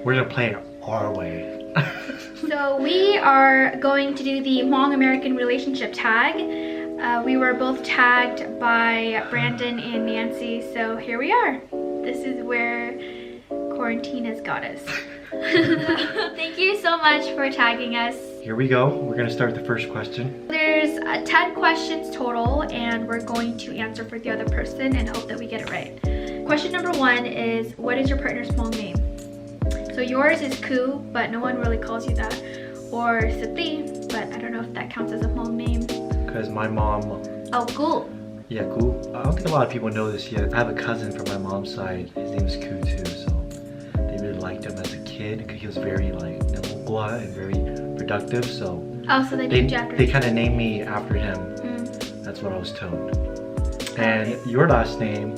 We're gonna play it our way. So we are going to do the Hmong American relationship tag. We were both tagged by Brandon and Nancy, so here we are. This is where quarantine has got us. Thank you so much for tagging us. Here we go. We're gonna start the first question. There's 10 questions total, and we're going to answer for the other person and hope that we get it right. Question number 1 is, what is your partner's Hmong name? So yours is Ku, but no one really calls you that. Or Sati, but I don't know if that counts as a Hmong name. Because my mom... Oh, Ku. Yeah, Ku. I don't think a lot of people know this yet. I have a cousin from my mom's side. His name is Ku too, so they really liked him as a kid because he was very like and very productive. So oh, so they named you after They him. kind of named me after him. That's what I was told. And your last name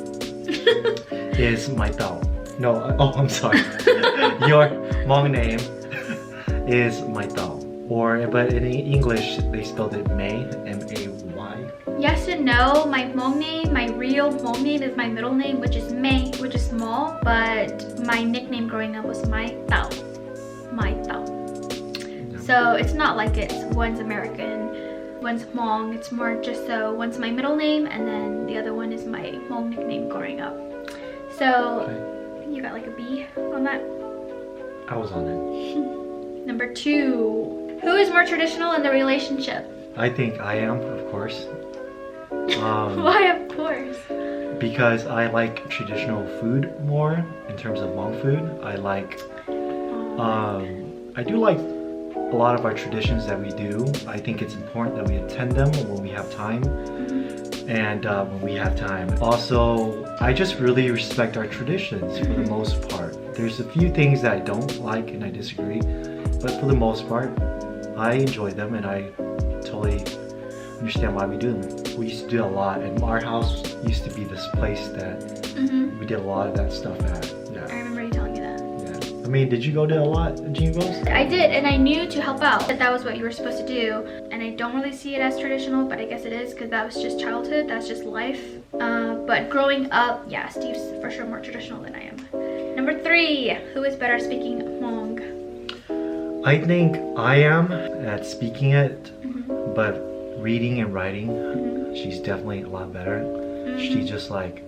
is Mai Tao. No, oh, I'm sorry. Your Hmong name is Mai Tao. But in English, they spelled it May, M-A-Y. Yes and no. My Hmong name, my real Hmong name is my middle name, which is May, which is small. But my nickname growing up was Mai Tao. Mai Tao. Yeah. So it's not like it's one's American, one's Hmong. It's more just so one's my middle name, and then the other one is my Hmong nickname growing up. So... Okay. You got like a B on that? I was on it. Number 2. Who is more traditional in the relationship? I think I am, of course. Why of course? Because I like traditional food more in terms of Hmong food. I do like a lot of our traditions that we do. I think it's important that we attend them when we have time. And when we have time. Also, I just really respect our traditions for the most part. There's a few things that I don't like and I disagree, but for the most part, I enjoy them and I totally understand why we do them. We used to do a lot, and our house used to be this place that we did a lot of that stuff at. Yeah. I remember you telling me that. Yeah. I mean, did you go to a lot of Jingos? I did, and I knew to help out that was what you were supposed to do. And I don't really see it as traditional, but I guess it is because that was just childhood, that's just life. But growing up, yeah, Steve's for sure more traditional than I am. Number 3, who is better speaking Hmong? I think I am at speaking it, but reading and writing, she's definitely a lot better. She just like,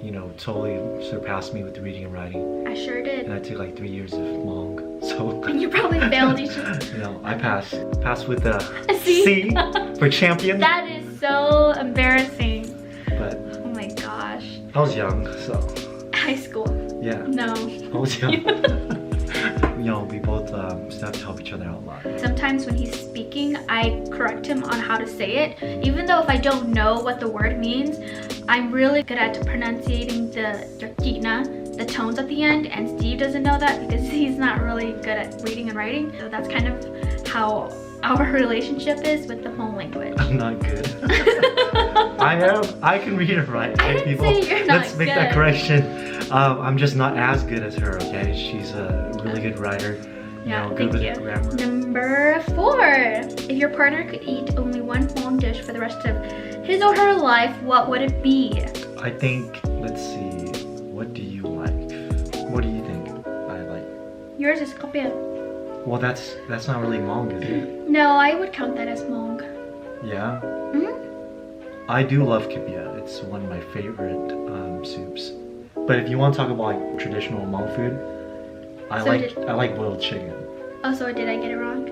you know, totally surpassed me with the reading and writing. I sure did. And I took like 3 years of Hmong, so. And you probably failed each other. You know, I passed with a C. C for champion. That is so embarrassing. But oh my gosh. I was young, so. High school. Yeah. No. I was young. You know, we both still have to help each other out a lot. Sometimes when he's speaking, I correct him on how to say it. Even though if I don't know what the word means, I'm really good at pronunciating the tones at the end, and Steve doesn't know that because he's not really good at reading and writing. So that's kind of how our relationship is with the Hmong language. I'm not good. I can read and write. I didn't say you're not Let's make that correction. I'm just not as good as her, okay? She's a really good writer. Yeah, good thank you. with grammar. Number 4. If your partner could eat only one Hmong dish for the rest of his or her life, what would it be? I think, let's see, what do you like? What do you think I like? Yours is kapia. Well, that's not really Hmong, is it? No, I would count that as Hmong. Yeah? I do love kipia. It's one of my favorite soups. But if you want to talk about like traditional Hmong food, I like boiled chicken. Oh, so did I get it wrong?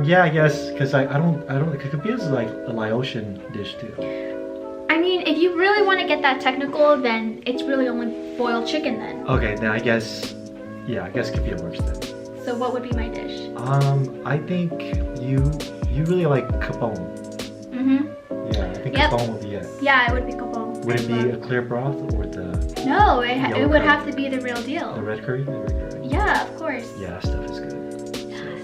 Yeah, I guess, because I don't kipia is like a Laotian dish too. I mean, if you really want to get that technical, then it's really only boiled chicken then. Okay, then I guess kipia works then. So what would be my dish? I think you really like kapong. Yeah, I think kapong would be it. Yeah, it would be kapong. Would it be a clear broth or the? No, it would have to be the real deal. The red curry? The red curry. Yeah, of course. Yeah, that stuff is good.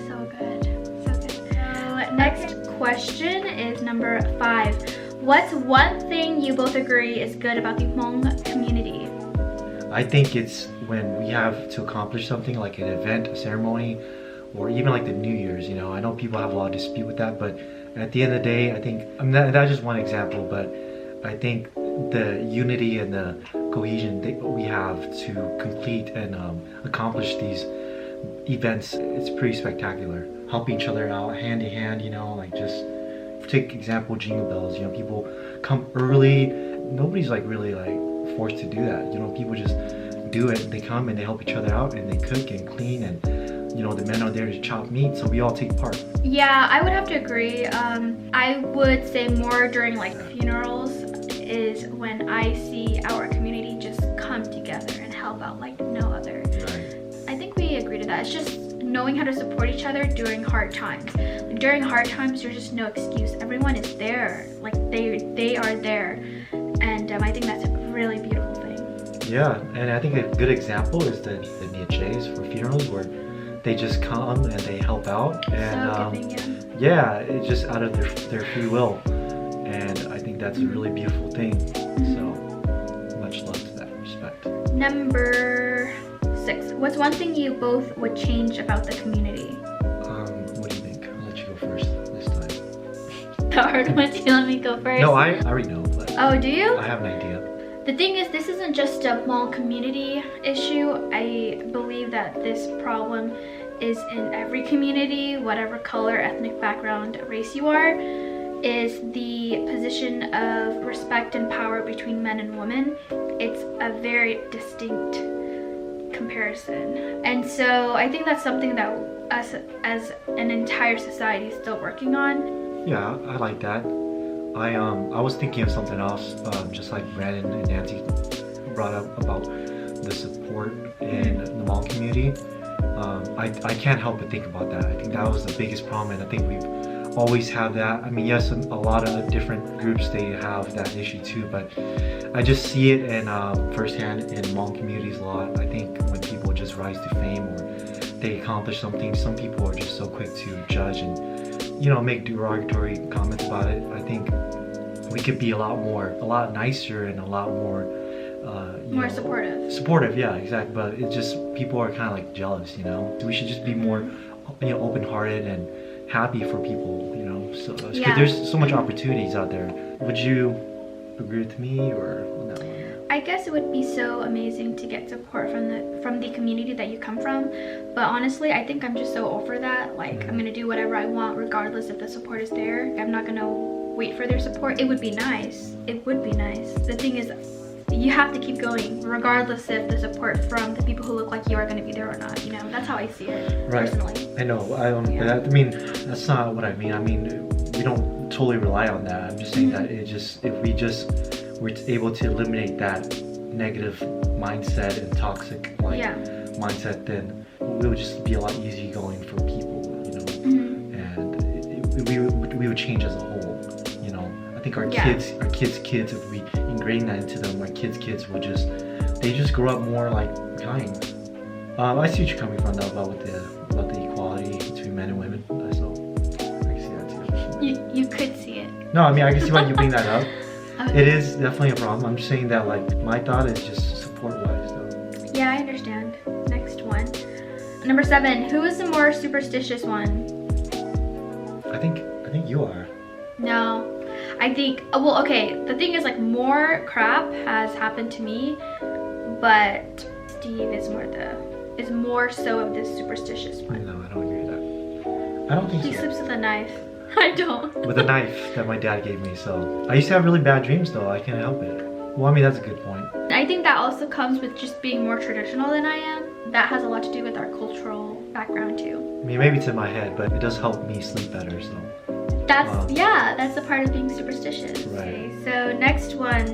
So good. So good. So next question is number 5. What's one thing you both agree is good about the Hmong community? I think it's when we have to accomplish something like an event, a ceremony, or even like the New Year's, you know. I know people have a lot of dispute with that, but at the end of the day, I think, that's just one example, but I think the unity and the cohesion we have to complete and accomplish these events. It's pretty spectacular. Helping each other out hand in hand, you know, like just take example jingle bells, you know, people come early. Nobody's like really like forced to do that, you know, people just do it. They come and they help each other out and they cook and clean, and you know, the men are there to chop meat, so we all take part. Yeah, I would have to agree. I would say more during like funerals is when I see our community just come together and help out like no other. Right. I think we agree to that. It's just knowing how to support each other during hard times. Like, during hard times, there's just no excuse. Everyone is there. Like they are there, and I think that's a really beautiful thing. Yeah, and I think a good example is the Nietzsche's for funerals, where they just come and they help out, and yeah, it's just out of their free will, and I think that's a really beautiful thing. So much love to that respect. Number 6. What's one thing you both would change about the community? What do you think? I'll let you go first this time. The hard one. Do you let me go first? No, I already know. But oh, do you? I have an idea. The thing is, this isn't just a Hmong community issue. I believe that this problem is in every community, whatever color, ethnic background, race you are, is the position of respect and power between men and women. It's a very distinct comparison. And so I think that's something that us as an entire society is still working on. Yeah, I like that. I was thinking of something else, just like Brandon and Nancy brought up about the support in the Hmong community. I can't help but think about that. I think that was the biggest problem, and I think we've always had that. I mean, yes, a lot of different groups, they have that issue too, but I just see it in firsthand in Hmong communities a lot. I think when people just rise to fame or they accomplish something, some people are just so quick to judge and, you know, make derogatory comments about it. I think we could be a lot nicer and a lot more more supportive. Supportive, yeah, exactly. But it's just people are kind of like jealous, you know. We should just be more, you know, open-hearted and happy for people, you know. So yeah. There's so much opportunities out there. Would you agree with me or on that one? I guess it would be so amazing to get support from the community that you come from, but honestly, I think I'm just so over that. Like, I'm gonna do whatever I want regardless if the support is there. I'm not gonna wait for their support. It would be nice. It would be nice. The thing is, you have to keep going regardless if the support from the people who look like you are going to be there or not, you know. That's how I see it, right. Personally. I know. I mean, that's not what I mean. I mean, we don't totally rely on that. I'm just saying that if we were able to eliminate that negative mindset and toxic mindset, then it would just be a lot easier going for people, you know. And we would change as a whole, you know. I think our kids, if we ingrain that into them, our kids will just grow up more like kind. I see what you're coming from though about the equality between men and women. So I can see that too. You could see it. No, I mean, I can see why you bring that up. It is definitely a problem. I'm just saying that, like, my thought is just support-wise though. Yeah, I understand. Next one. Number 7. Who is the more superstitious one? I think you are. No. I think, well, okay, the thing is, like, more crap has happened to me, but Steve is more so of this superstitious one. No, I don't agree with that. I don't think He so. sleeps with a knife. I don't. With a knife that my dad gave me, so. I used to have really bad dreams though, I can't help it. Well, I mean, that's a good point. I think that also comes with just being more traditional than I am. That has a lot to do with our cultural background too. I mean, maybe it's in my head, but it does help me sleep better, so. That's a part of being superstitious. Right. Okay, so next one,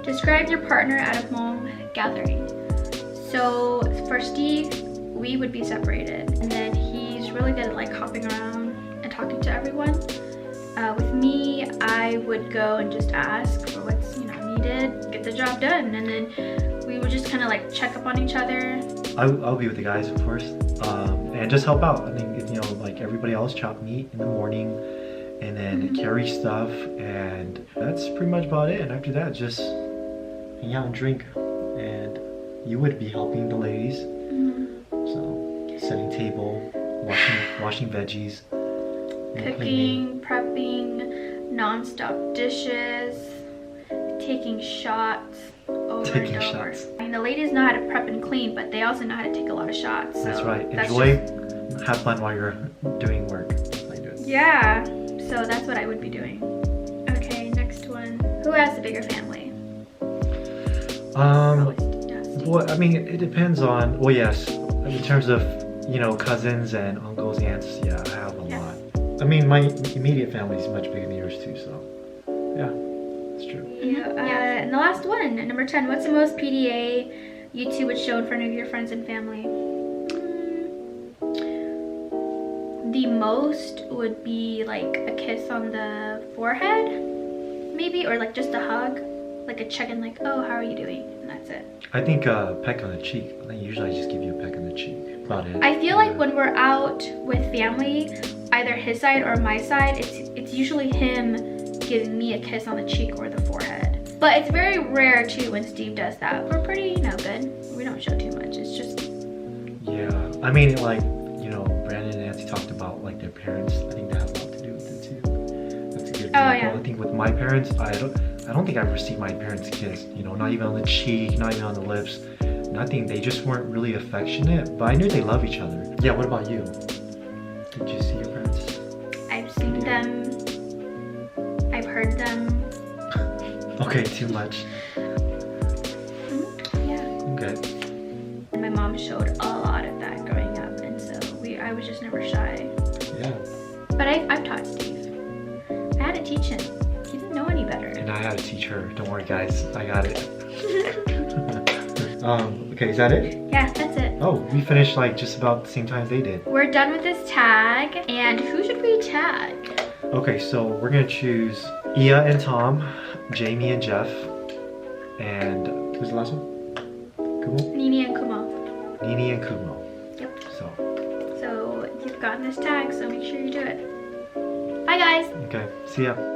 describe your partner at a Hmong gathering. So for Steve, we would be separated, and then he's really good at like hopping around and talking to everyone. With me, I would go and just ask for what's needed, get the job done, and then we would just kind of like check up on each other. I'll be with the guys, of course, and just help out. I think like everybody else, chop meat in the morning, and then carry stuff, and that's pretty much about it. And after that, just hang out and drink, and you would be helping the ladies. So setting table, washing veggies, cooking, prepping, non-stop dishes, taking shots over Taking and over. shots. I mean, the ladies know how to prep and clean, but they also know how to take a lot of shots. So That's right. that's Enjoy, just- have fun while you're doing work. Like do it. yeah, so that's what I would be doing. Okay, next one. Who has the bigger family? Probably, yeah, Steve. Well, I mean, it depends on. Well, yes, in terms of cousins and uncles, aunts. Yeah, I have a Yeah. lot. I mean, my immediate family is much bigger than yours too. So, yeah, it's true. And the last one, number 10. What's the most PDA you two would show in front of your friends and family? The most would be like a kiss on the forehead, maybe, or like just a hug, like a check-in, like, oh, how are you doing? And that's it. I think peck on the cheek. I think usually I just give you a peck on the cheek. About it. I feel like when we're out with family, either his side or my side, it's usually him giving me a kiss on the cheek or the forehead. But it's very rare too when Steve does that. We're pretty, good. We don't show too much. It's just Yeah, I mean, like Brandon and Nancy talked about like their parents. I think that has a lot to do with it too. That's a good example. yeah. I think with my parents, I don't think I've received my parents' kiss. Not even on the cheek, not even on the lips. Nothing. They just weren't really affectionate. But I knew they love each other. Yeah. What about you? Did you see your parents? I've seen them. I've heard them. Okay, too much. Yeah. Okay. And my mom showed a lot of that growing up, and so I was just never shy. Yeah. But I've taught Steve. I had to teach him. He didn't know any better. And I had to teach her. Don't worry, guys. I got it. Okay, is that it? Yeah, that's it. Oh, we finished like just about the same time as they did. We're done with this tag, and who should we tag? Okay, so we're gonna choose Ia and Tom, Jamie and Jeff, and who's the last one? Koumo? Nene and Koumo. Nene and Koumo. Yep. So, So you've gotten this tag, so make sure you do it. Bye guys! okay, see ya.